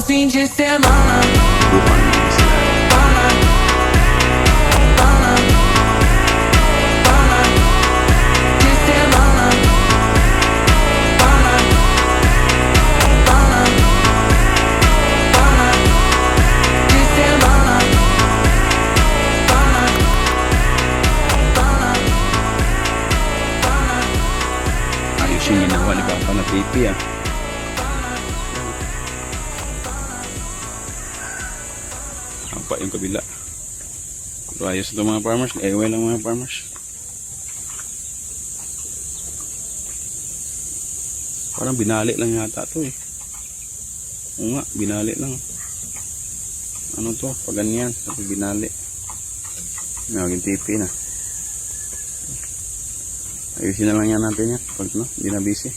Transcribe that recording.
fim de semana. De semana. De semana. Ayos yung ginawa ni Papa na pipi ah. Hampa yung kabila. Pero ayos ito mga farmers. Ewe lang mga farmers. Parang binali lang yata ito eh. Oo nga, binali lang. Ano to? Pag ganyan, tapos binali. May maging tipi na. Ayusin na lang yan natin yan. Pag no, hindi na busy.